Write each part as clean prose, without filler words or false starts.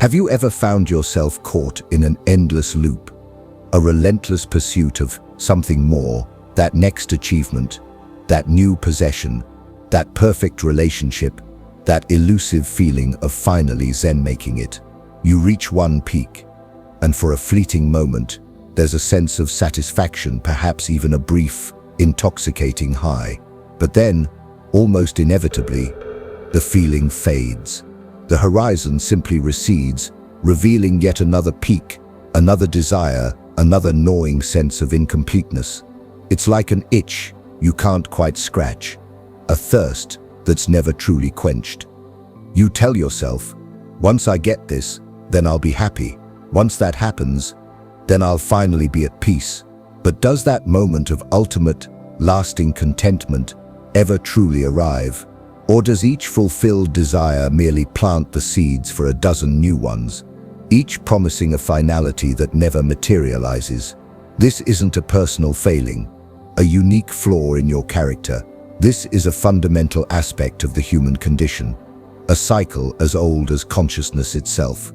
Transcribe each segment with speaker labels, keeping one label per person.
Speaker 1: Have you ever found yourself caught in an endless loop, a relentless pursuit of something more, that next achievement, that new possession, that perfect relationship, that elusive feeling of finally Zen making it? You reach one peak, and for a fleeting moment, there's a sense of satisfaction, perhaps even a brief, intoxicating high. But then, almost inevitably, the feeling fades. The horizon simply recedes, revealing yet another peak, another desire, another gnawing sense of incompleteness. It's like an itch you can't quite scratch, a thirst that's never truly quenched. You tell yourself, once I get this, then I'll be happy. Once that happens, then I'll finally be at peace. But does that moment of ultimate, lasting contentment ever truly arrive? Or does each fulfilled desire merely plant the seeds for a dozen new ones, each promising a finality that never materializes? This isn't a personal failing, a unique flaw in your character. This is a fundamental aspect of the human condition, a cycle as old as consciousness itself.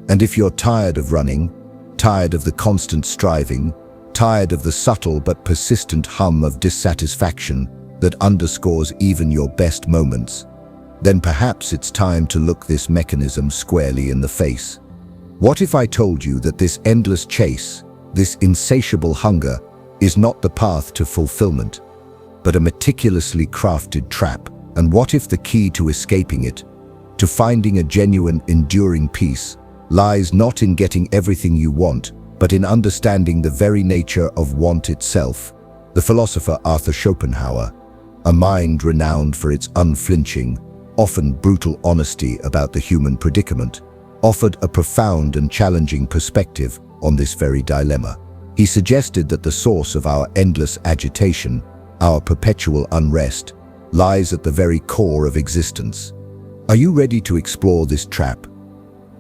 Speaker 1: And if you're tired of running, tired of the constant striving, tired of the subtle but persistent hum of dissatisfaction that underscores even your best moments, then perhaps it's time to look this mechanism squarely in the face. What if I told you that this endless chase, this insatiable hunger, is not the path to fulfillment, but a meticulously crafted trap? And what if the key to escaping it, to finding a genuine, enduring peace, lies not in getting everything you want, but in understanding the very nature of want itself? The philosopher Arthur Schopenhauer, a mind renowned for its unflinching, often brutal honesty about the human predicament, offered a profound and challenging perspective on this very dilemma. He suggested that the source of our endless agitation, our perpetual unrest, lies at the very core of existence. Are you ready to explore this trap,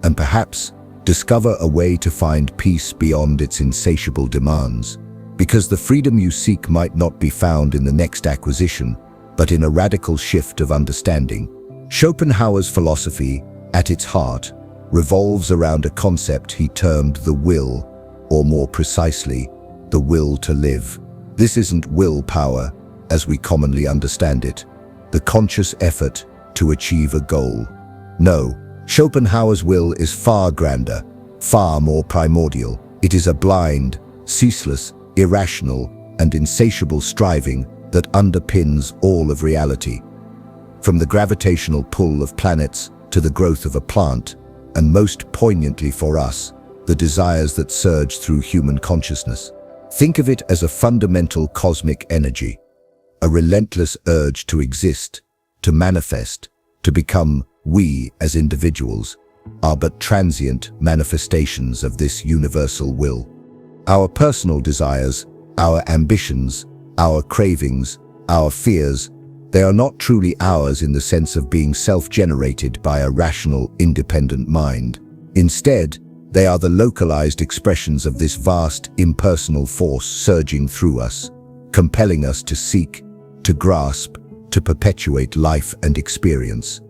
Speaker 1: and perhaps discover a way to find peace beyond its insatiable demands? Because the freedom you seek might not be found in the next acquisition, but in a radical shift of understanding. Schopenhauer's philosophy, at its heart, revolves around a concept he termed the will, or more precisely, the will to live. This isn't willpower, as we commonly understand it, the conscious effort to achieve a goal. No, Schopenhauer's will is far grander, far more primordial. It is a blind, ceaseless, irrational, and insatiable striving that underpins all of reality. From the gravitational pull of planets to the growth of a plant, and most poignantly for us, the desires that surge through human consciousness. Think of it as a fundamental cosmic energy, a relentless urge to exist, to manifest, to become. We, as individuals, are but transient manifestations of this universal will. Our personal desires, our ambitions, our cravings, our fears, they are not truly ours in the sense of being self-generated by a rational, independent mind. Instead, they are the localized expressions of this vast, impersonal force surging through us, compelling us to seek, to grasp, to perpetuate life and experience.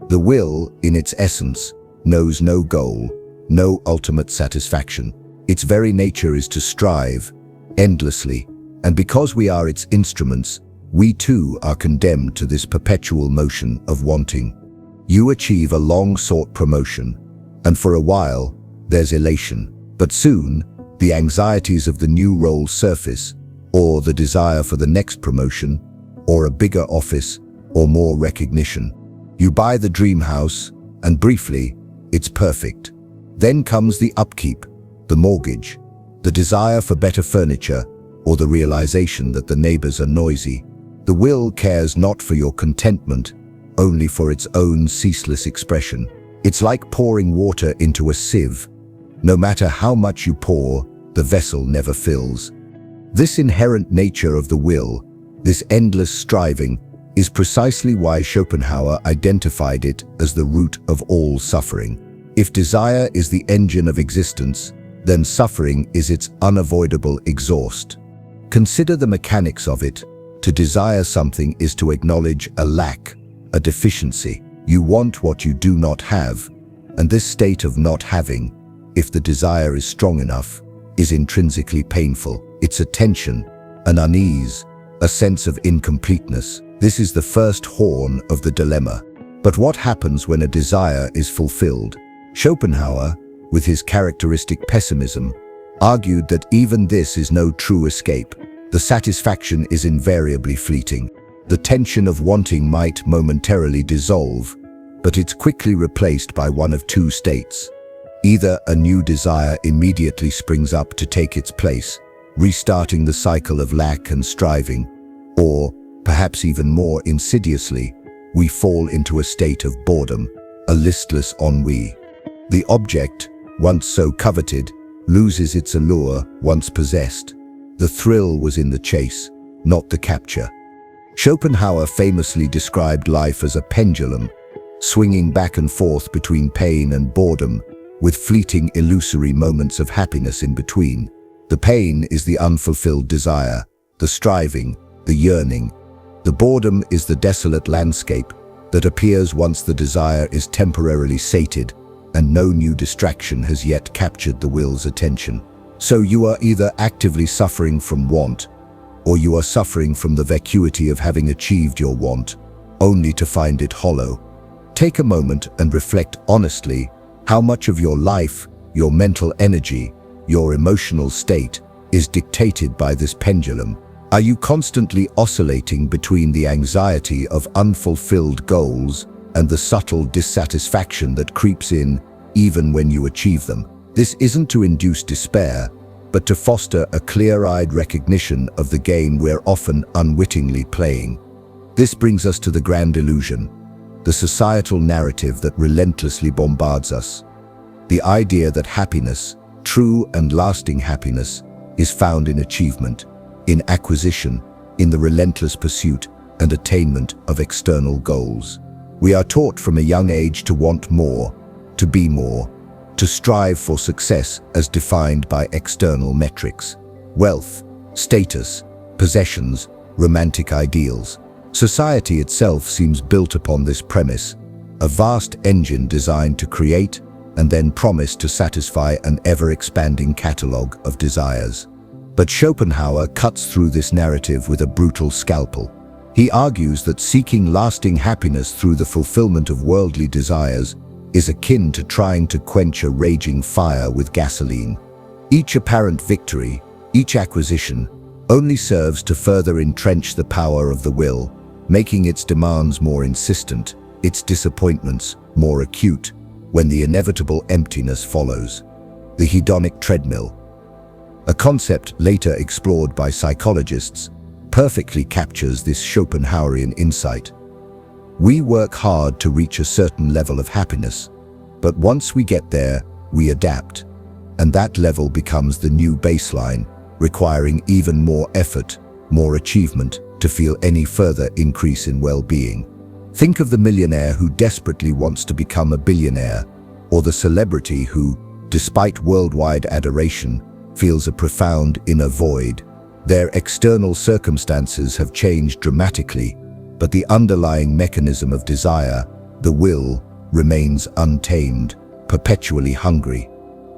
Speaker 1: The will, in its essence, knows no goal, no ultimate satisfaction. Its very nature is to strive, endlessly, and because we are its instruments, we too are condemned to this perpetual motion of wanting. You achieve a long-sought promotion, and for a while, there's elation. But soon, the anxieties of the new role surface, or the desire for the next promotion, or a bigger office, or more recognition. You buy the dream house, and briefly, it's perfect. Then comes the upkeep, the mortgage, the desire for better furniture, or the realization that the neighbors are noisy. The will cares not for your contentment, only for its own ceaseless expression. It's like pouring water into a sieve. No matter how much you pour, the vessel never fills. This inherent nature of the will, this endless striving, is precisely why Schopenhauer identified it as the root of all suffering. If desire is the engine of existence, then suffering is its unavoidable exhaust. Consider the mechanics of it. To desire something is to acknowledge a lack, a deficiency. You want what you do not have, And this state of not having, if the desire is strong enough, is intrinsically painful. It's a tension, an unease, a sense of incompleteness. This is the first horn of the dilemma. But what happens when a desire is fulfilled? Schopenhauer, with his characteristic pessimism, argued that even this is no true escape. The satisfaction is invariably fleeting. The tension of wanting might momentarily dissolve, but it's quickly replaced by one of two states. Either a new desire immediately springs up to take its place, restarting the cycle of lack and striving, or, perhaps even more insidiously, we fall into a state of boredom, a listless ennui. The object, once so coveted, loses its allure once possessed. The thrill was in the chase, not the capture. Schopenhauer famously described life as a pendulum, swinging back and forth between pain and boredom, with fleeting illusory moments of happiness in between. The pain is the unfulfilled desire, the striving, the yearning. The boredom is the desolate landscape that appears once the desire is temporarily sated and no new distraction has yet captured the will's attention. So you are either actively suffering from want, or you are suffering from the vacuity of having achieved your want, only to find it hollow. Take a moment and reflect honestly how much of your life, your mental energy, your emotional state is dictated by this pendulum. Are you constantly oscillating between the anxiety of unfulfilled goals and the subtle dissatisfaction that creeps in even when you achieve them? This isn't to induce despair, but to foster a clear-eyed recognition of the game we're often unwittingly playing. This brings us to the grand illusion, the societal narrative that relentlessly bombards us. The idea that happiness, true and lasting happiness, is found in achievement, in acquisition, in the relentless pursuit and attainment of external goals. We are taught from a young age to want more, to be more, to strive for success as defined by external metrics: wealth, status, possessions, romantic ideals. Society itself seems built upon this premise, a vast engine designed to create and then promise to satisfy an ever-expanding catalogue of desires. But Schopenhauer cuts through this narrative with a brutal scalpel. He argues that seeking lasting happiness through the fulfillment of worldly desires is akin to trying to quench a raging fire with gasoline. Each apparent victory, each acquisition, only serves to further entrench the power of the will, making its demands more insistent, its disappointments more acute, when the inevitable emptiness follows. The hedonic treadmill, a concept later explored by psychologists, perfectly captures this Schopenhauerian insight. We work hard to reach a certain level of happiness, but once we get there, we adapt, and that level becomes the new baseline, requiring even more effort, more achievement to feel any further increase in well-being. Think of the millionaire who desperately wants to become a billionaire, or the celebrity who, despite worldwide adoration, feels a profound inner void. Their external circumstances have changed dramatically, but the underlying mechanism of desire, the will, remains untamed, perpetually hungry.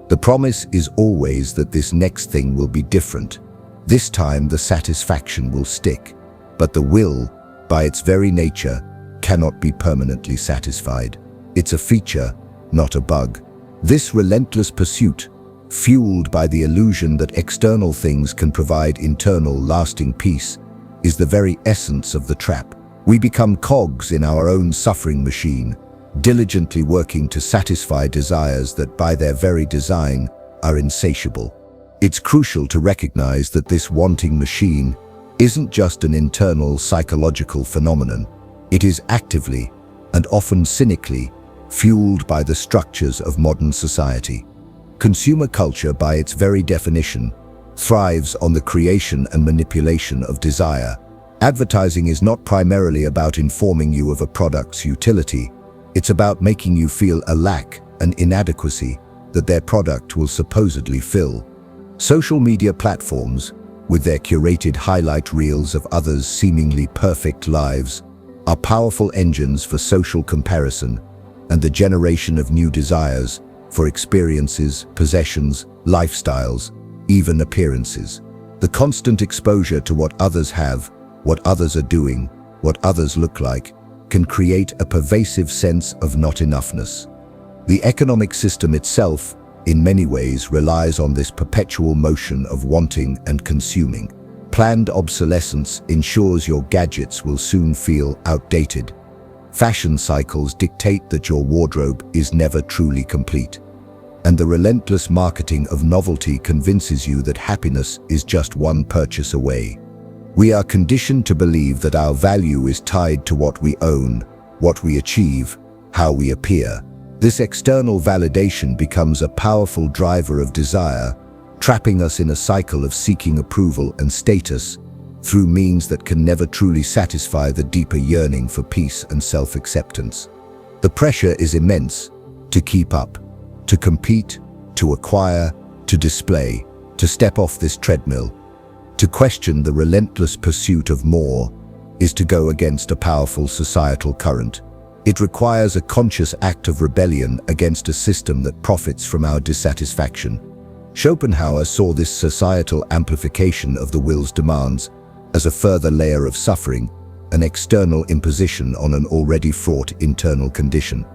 Speaker 1: The promise is always that this next thing will be different. This time the satisfaction will stick, but the will, by its very nature, cannot be permanently satisfied. It's a feature, not a bug. This relentless pursuit, fueled by the illusion that external things can provide internal, lasting peace, is the very essence of the trap. We become cogs in our own suffering machine, diligently working to satisfy desires that by their very design are insatiable. It's crucial to recognize that this wanting machine isn't just an internal psychological phenomenon. It is actively, and often cynically, fueled by the structures of modern society. Consumer culture, by its very definition, thrives on the creation and manipulation of desire. Advertising is not primarily about informing you of a product's utility. It's about making you feel a lack, an inadequacy, that their product will supposedly fill. Social media platforms, with their curated highlight reels of others' seemingly perfect lives, are powerful engines for social comparison, and the generation of new desires for experiences, possessions, lifestyles, even appearances. The constant exposure to what others have, what others are doing, what others look like, can create a pervasive sense of not enoughness. The economic system itself, in many ways, relies on this perpetual motion of wanting and consuming. Planned obsolescence ensures your gadgets will soon feel outdated. Fashion cycles dictate that your wardrobe is never truly complete. And the relentless marketing of novelty convinces you that happiness is just one purchase away. We are conditioned to believe that our value is tied to what we own, what we achieve, how we appear. This external validation becomes a powerful driver of desire, trapping us in a cycle of seeking approval and status through means that can never truly satisfy the deeper yearning for peace and self-acceptance. The pressure is immense to keep up, to compete, to acquire, to display, to step off this treadmill. To question the relentless pursuit of more is to go against a powerful societal current. It requires a conscious act of rebellion against a system that profits from our dissatisfaction. Schopenhauer saw this societal amplification of the will's demands as a further layer of suffering, an external imposition on an already fraught internal condition.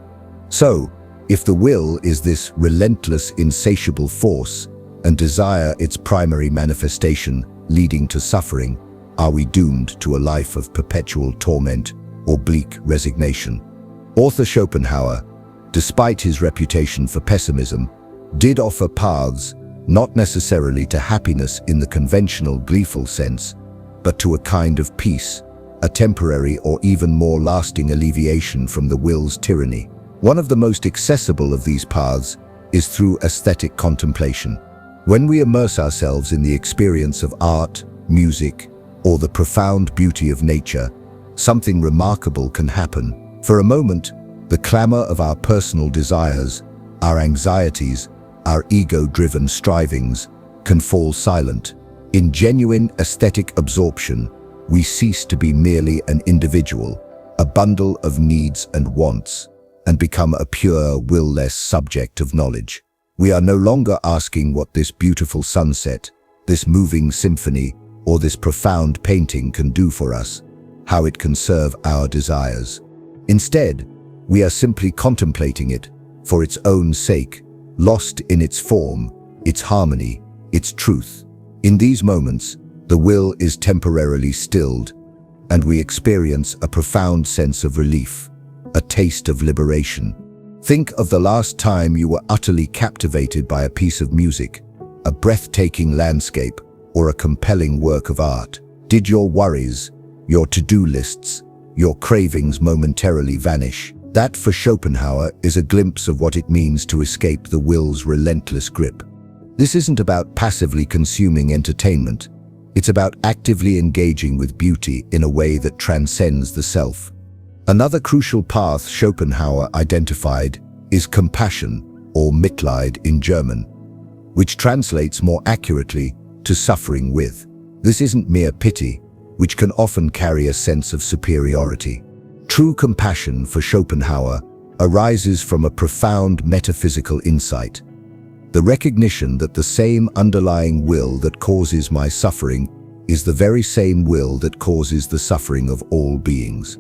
Speaker 1: So, if the will is this relentless, insatiable force, and desire its primary manifestation, leading to suffering, are we doomed to a life of perpetual torment or bleak resignation? Arthur Schopenhauer, despite his reputation for pessimism, did offer paths, not necessarily to happiness in the conventional gleeful sense, but to a kind of peace, a temporary or even more lasting alleviation from the will's tyranny. One of the most accessible of these paths is through aesthetic contemplation. When we immerse ourselves in the experience of art, music, or the profound beauty of nature, something remarkable can happen. For a moment, the clamor of our personal desires, our anxieties, our ego-driven strivings can fall silent. In genuine aesthetic absorption, we cease to be merely an individual, a bundle of needs and wants, and become a pure, will-less subject of knowledge. We are no longer asking what this beautiful sunset, this moving symphony, or this profound painting can do for us, how it can serve our desires. Instead, we are simply contemplating it for its own sake, lost in its form, its harmony, its truth. In these moments, the will is temporarily stilled, and we experience a profound sense of relief, a taste of liberation. Think of the last time you were utterly captivated by a piece of music, a breathtaking landscape, or a compelling work of art. Did your worries, your to-do lists, your cravings momentarily vanish? That, for Schopenhauer, is a glimpse of what it means to escape the will's relentless grip. This isn't about passively consuming entertainment. It's about actively engaging with beauty in a way that transcends the self. Another crucial path Schopenhauer identified is compassion, or Mitleid in German, which translates more accurately to suffering with. This isn't mere pity, which can often carry a sense of superiority. True compassion for Schopenhauer arises from a profound metaphysical insight, the recognition that the same underlying will that causes my suffering is the very same will that causes the suffering of all beings.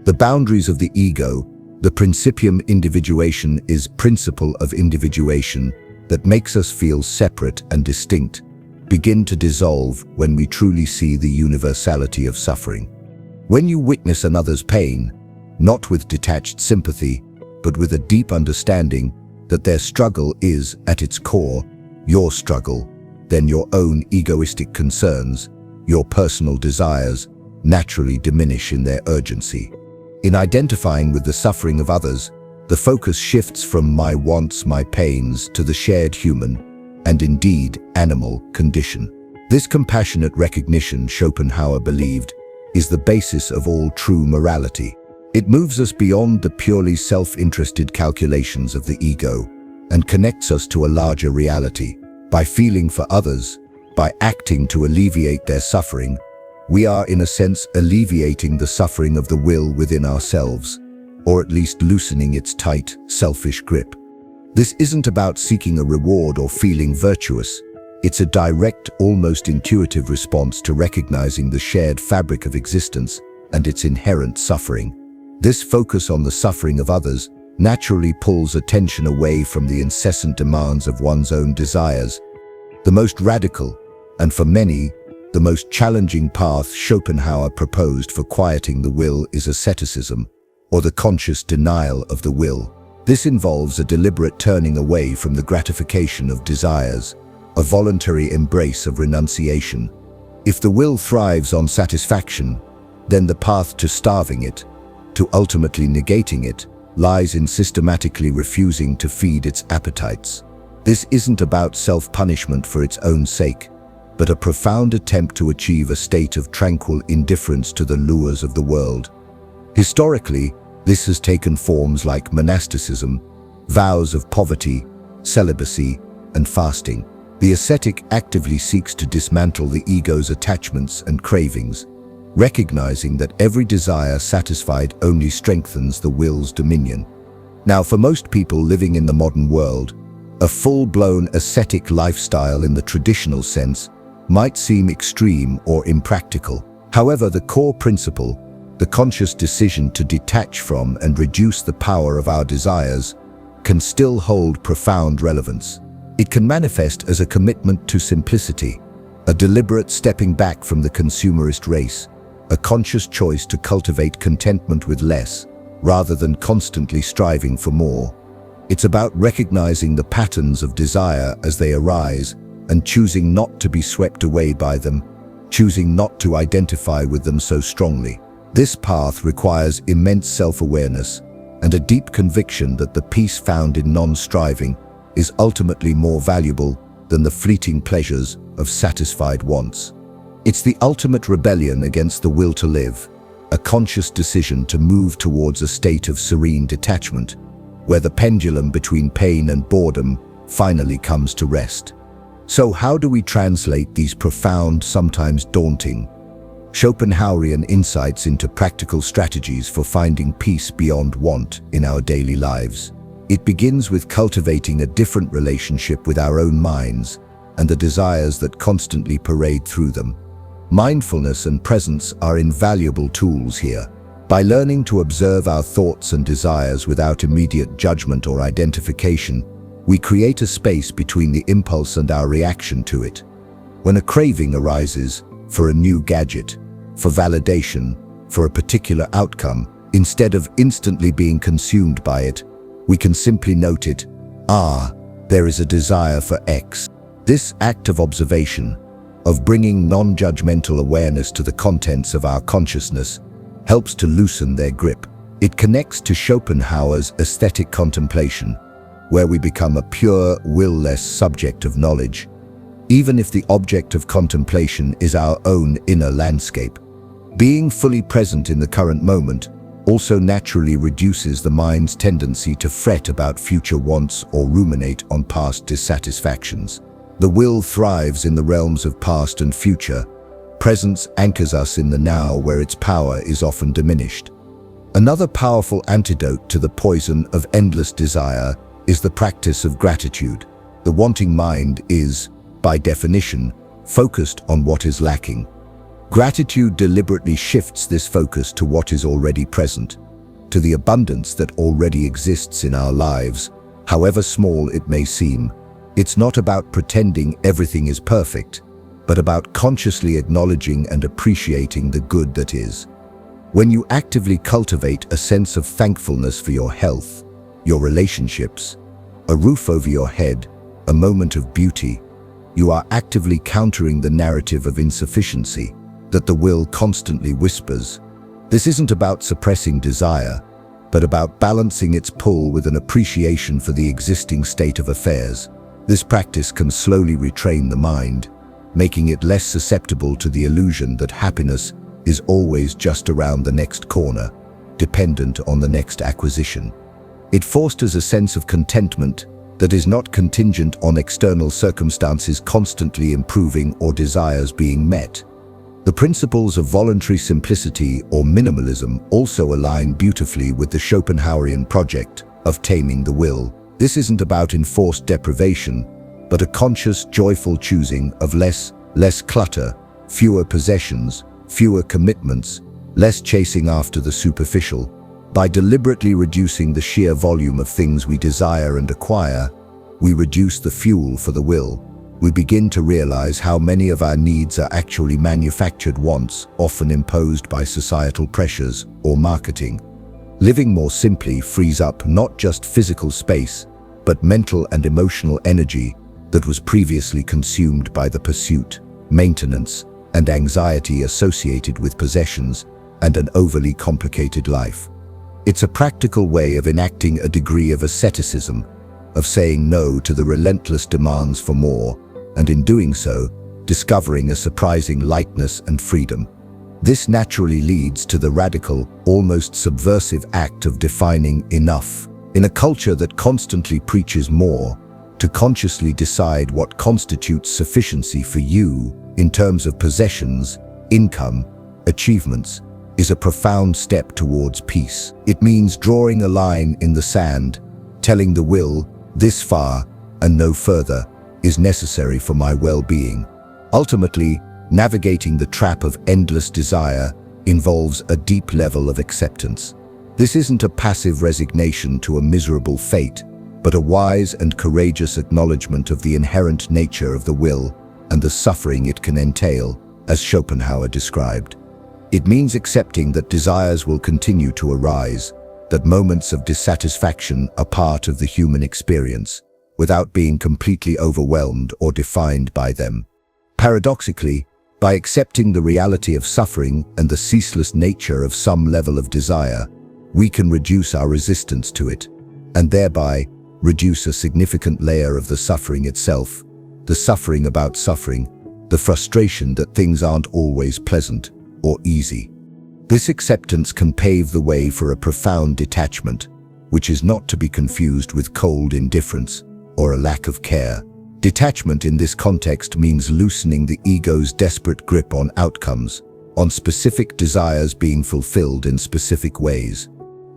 Speaker 1: The boundaries of the ego, the principium individuation is principle of individuation that makes us feel separate and distinct, begin to dissolve when we truly see the universality of suffering. When you witness another's pain, not with detached sympathy, but with a deep understanding that their struggle is, at its core, your struggle, then your own egoistic concerns, your personal desires, naturally diminish in their urgency. In identifying with the suffering of others, the focus shifts from my wants, my pains, to the shared human, and indeed animal, condition. This compassionate recognition, Schopenhauer believed, is the basis of all true morality. It moves us beyond the purely self-interested calculations of the ego and connects us to a larger reality. By feeling for others, by acting to alleviate their suffering, we are in a sense alleviating the suffering of the will within ourselves. or at least loosening its tight, selfish grip. This isn't about seeking a reward or feeling virtuous. It's a direct, almost intuitive response to recognizing the shared fabric of existence and its inherent suffering. This focus on the suffering of others naturally pulls attention away from the incessant demands of one's own desires. The most radical, and for many, the most challenging path Schopenhauer proposed for quieting the will is asceticism, or the conscious denial of the will. This involves a deliberate turning away from the gratification of desires, a voluntary embrace of renunciation. If the will thrives on satisfaction, then the path to starving it, to ultimately negating it, lies in systematically refusing to feed its appetites. This isn't about self-punishment for its own sake, but a profound attempt to achieve a state of tranquil indifference to the lures of the world. Historically, this has taken forms like monasticism, vows of poverty, celibacy, and fasting. The ascetic actively seeks to dismantle the ego's attachments and cravings, recognizing that every desire satisfied only strengthens the will's dominion. Now, for most people living in the modern world, a full-blown ascetic lifestyle in the traditional sense might seem extreme or impractical. However, the core principle, the conscious decision to detach from and reduce the power of our desires, can still hold profound relevance. It can manifest as a commitment to simplicity, a deliberate stepping back from the consumerist race, a conscious choice to cultivate contentment with less, rather than constantly striving for more. It's about recognizing the patterns of desire as they arise and choosing not to be swept away by them, choosing not to identify with them so strongly. This path requires immense self-awareness and a deep conviction that the peace found in non-striving is ultimately more valuable than the fleeting pleasures of satisfied wants. It's the ultimate rebellion against the will to live, a conscious decision to move towards a state of serene detachment, where the pendulum between pain and boredom finally comes to rest. So how do we translate these profound, sometimes daunting, Schopenhauerian insights into practical strategies for finding peace beyond want in our daily lives? It begins with cultivating a different relationship with our own minds and the desires that constantly parade through them. Mindfulness and presence are invaluable tools here. By learning to observe our thoughts and desires without immediate judgment or identification, we create a space between the impulse and our reaction to it. When a craving arises for a new gadget, for validation, for a particular outcome, instead of instantly being consumed by it, we can simply note it. There is a desire for X. This act of observation, of bringing non-judgmental awareness to the contents of our consciousness, helps to loosen their grip. It connects to Schopenhauer's aesthetic contemplation, where we become a pure, will-less subject of knowledge, even if the object of contemplation is our own inner landscape. Being fully present in the current moment also naturally reduces the mind's tendency to fret about future wants or ruminate on past dissatisfactions. The will thrives in the realms of past and future. Presence anchors us in the now, where its power is often diminished. Another powerful antidote to the poison of endless desire is the practice of gratitude. The wanting mind is, by definition, focused on what is lacking. Gratitude deliberately shifts this focus to what is already present, to the abundance that already exists in our lives, however small it may seem. It's not about pretending everything is perfect, but about consciously acknowledging and appreciating the good that is. When you actively cultivate a sense of thankfulness for your health, your relationships, a roof over your head, a moment of beauty, you are actively countering the narrative of insufficiency that the will constantly whispers. This isn't about suppressing desire, but about balancing its pull with an appreciation for the existing state of affairs. This practice can slowly retrain the mind, making it less susceptible to the illusion that happiness is always just around the next corner, dependent on the next acquisition. It fosters a sense of contentment that is not contingent on external circumstances constantly improving or desires being met. The principles of voluntary simplicity or minimalism also align beautifully with the Schopenhauerian project of taming the will. This isn't about enforced deprivation, but a conscious, joyful choosing of less clutter, fewer possessions, fewer commitments, less chasing after the superficial. By deliberately reducing the sheer volume of things we desire and acquire, we reduce the fuel for the will. We begin to realize how many of our needs are actually manufactured wants, often imposed by societal pressures or marketing. Living more simply frees up not just physical space, but mental and emotional energy that was previously consumed by the pursuit, maintenance, and anxiety associated with possessions and an overly complicated life. It's a practical way of enacting a degree of asceticism, of saying no to the relentless demands for more, and in doing so, discovering a surprising lightness and freedom. This naturally leads to the radical, almost subversive act of defining enough. In a culture that constantly preaches more, to consciously decide what constitutes sufficiency for you in terms of possessions, income, achievements, is a profound step towards peace. It means drawing a line in the sand, telling the will, this far and no further is necessary for my well-being. Ultimately, navigating the trap of endless desire involves a deep level of acceptance. This isn't a passive resignation to a miserable fate, but a wise and courageous acknowledgement of the inherent nature of the will and the suffering it can entail, as Schopenhauer described. It means accepting that desires will continue to arise, that moments of dissatisfaction are part of the human experience, without being completely overwhelmed or defined by them. Paradoxically, by accepting the reality of suffering and the ceaseless nature of some level of desire, we can reduce our resistance to it, and thereby reduce a significant layer of the suffering itself, the suffering about suffering, the frustration that things aren't always pleasant or easy. This acceptance can pave the way for a profound detachment, which is not to be confused with cold indifference or a lack of care. Detachment in this context means loosening the ego's desperate grip on outcomes, on specific desires being fulfilled in specific ways.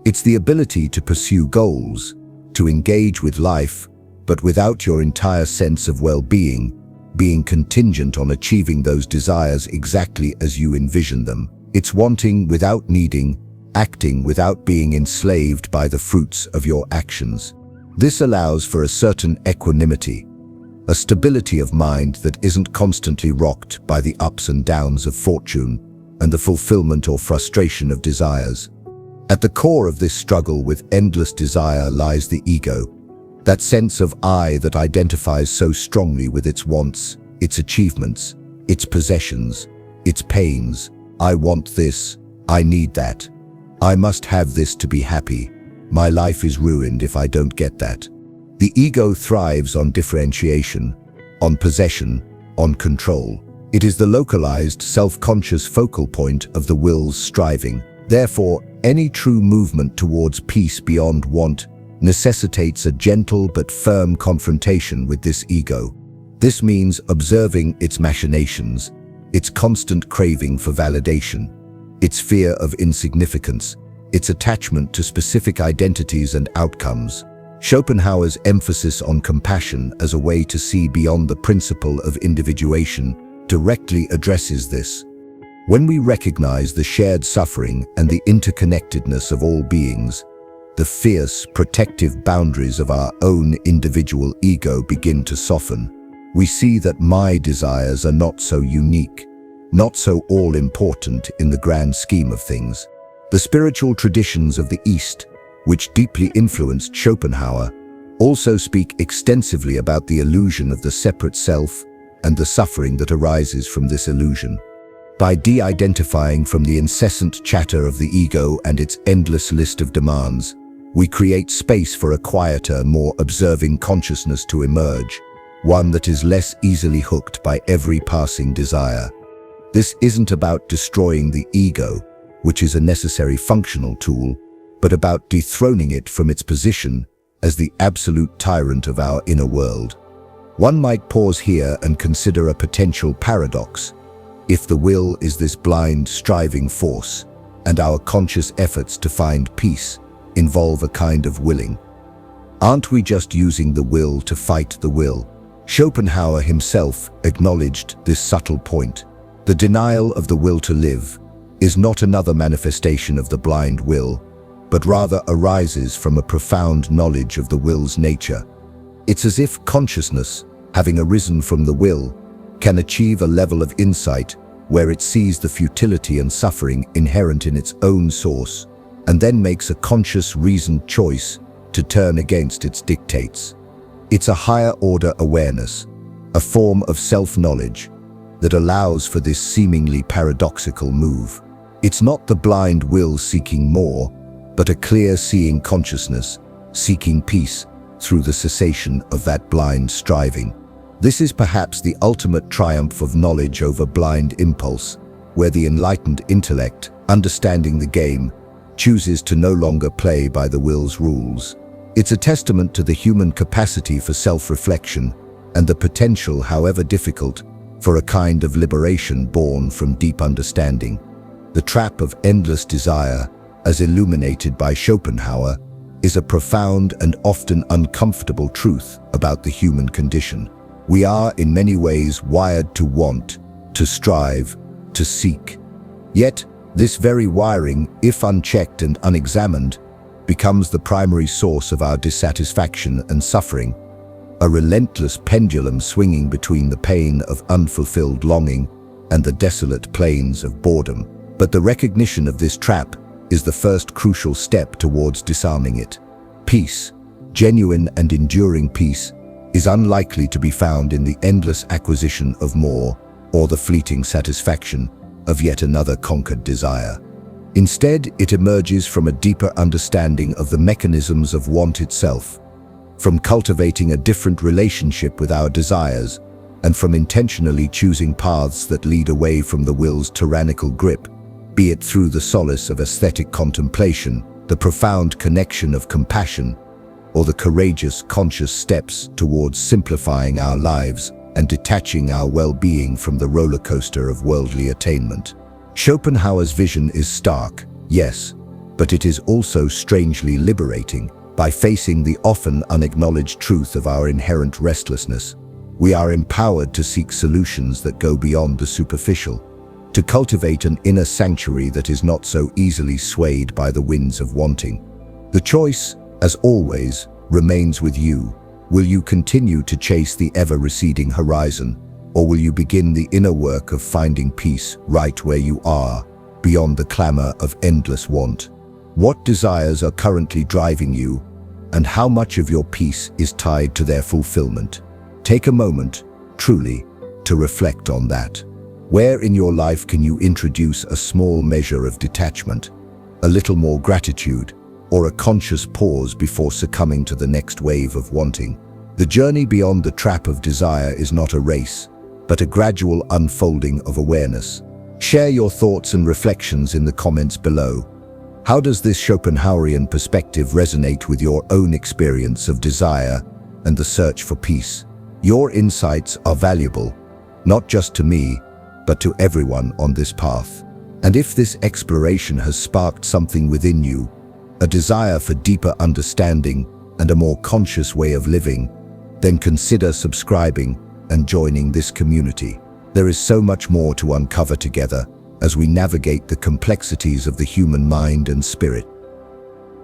Speaker 1: It's the ability to pursue goals, to engage with life, but without your entire sense of well-being being contingent on achieving those desires exactly as you envision them. It's wanting without needing, acting without being enslaved by the fruits of your actions. This allows for a certain equanimity, a stability of mind that isn't constantly rocked by the ups and downs of fortune and the fulfillment or frustration of desires. At the core of this struggle with endless desire lies the ego, that sense of I that identifies so strongly with its wants, its achievements, its possessions, its pains. I want this, I need that, I must have this to be happy. My life is ruined if I don't get that. The ego thrives on differentiation, on possession, on control. It is the localized, self-conscious focal point of the will's striving. Therefore, any true movement towards peace beyond want necessitates a gentle but firm confrontation with this ego. This means observing its machinations, its constant craving for validation, its fear of insignificance, its attachment to specific identities and outcomes. Schopenhauer's emphasis on compassion as a way to see beyond the principle of individuation directly addresses this. When we recognize the shared suffering and the interconnectedness of all beings, the fierce, protective boundaries of our own individual ego begin to soften. We see that my desires are not so unique, not so all-important in the grand scheme of things. The spiritual traditions of the East, which deeply influenced Schopenhauer, also speak extensively about the illusion of the separate self and the suffering that arises from this illusion. By de-identifying from the incessant chatter of the ego and its endless list of demands, we create space for a quieter, more observing consciousness to emerge, one that is less easily hooked by every passing desire. This isn't about destroying the ego, which is a necessary functional tool, but about dethroning it from its position as the absolute tyrant of our inner world. One might pause here and consider a potential paradox. If the will is this blind, striving force, and our conscious efforts to find peace involve a kind of willing, aren't we just using the will to fight the will? Schopenhauer himself acknowledged this subtle point. The denial of the will to live is not another manifestation of the blind will, but rather arises from a profound knowledge of the will's nature. It's as if consciousness, having arisen from the will, can achieve a level of insight where it sees the futility and suffering inherent in its own source, and then makes a conscious, reasoned choice to turn against its dictates. It's a higher-order awareness, a form of self-knowledge that allows for this seemingly paradoxical move. It's not the blind will seeking more, but a clear-seeing consciousness seeking peace through the cessation of that blind striving. This is perhaps the ultimate triumph of knowledge over blind impulse, where the enlightened intellect, understanding the game, chooses to no longer play by the will's rules. It's a testament to the human capacity for self-reflection and the potential, however difficult, for a kind of liberation born from deep understanding. The trap of endless desire, as illuminated by Schopenhauer, is a profound and often uncomfortable truth about the human condition. We are in many ways wired to want, to strive, to seek. Yet, this very wiring, if unchecked and unexamined, becomes the primary source of our dissatisfaction and suffering, a relentless pendulum swinging between the pain of unfulfilled longing and the desolate plains of boredom. But the recognition of this trap is the first crucial step towards disarming it. Peace, genuine and enduring peace, is unlikely to be found in the endless acquisition of more or the fleeting satisfaction of yet another conquered desire. Instead, it emerges from a deeper understanding of the mechanisms of want itself, from cultivating a different relationship with our desires, and from intentionally choosing paths that lead away from the will's tyrannical grip, be it through the solace of aesthetic contemplation, the profound connection of compassion, or the courageous, conscious steps towards simplifying our lives and detaching our well-being from the roller coaster of worldly attainment. Schopenhauer's vision is stark, yes, but it is also strangely liberating. By facing the often unacknowledged truth of our inherent restlessness, we are empowered to seek solutions that go beyond the superficial, to cultivate an inner sanctuary that is not so easily swayed by the winds of wanting. The choice, as always, remains with you. Will you continue to chase the ever-receding horizon, or will you begin the inner work of finding peace right where you are, beyond the clamor of endless want? What desires are currently driving you, and how much of your peace is tied to their fulfillment? Take a moment, truly, to reflect on that. Where in your life can you introduce a small measure of detachment, a little more gratitude, or a conscious pause before succumbing to the next wave of wanting? The journey beyond the trap of desire is not a race, but a gradual unfolding of awareness. Share your thoughts and reflections in the comments below. How does this Schopenhauerian perspective resonate with your own experience of desire and the search for peace? Your insights are valuable, not just to me, but to everyone on this path. And if this exploration has sparked something within you, a desire for deeper understanding and a more conscious way of living, then consider subscribing and joining this community. There is so much more to uncover together as we navigate the complexities of the human mind and spirit.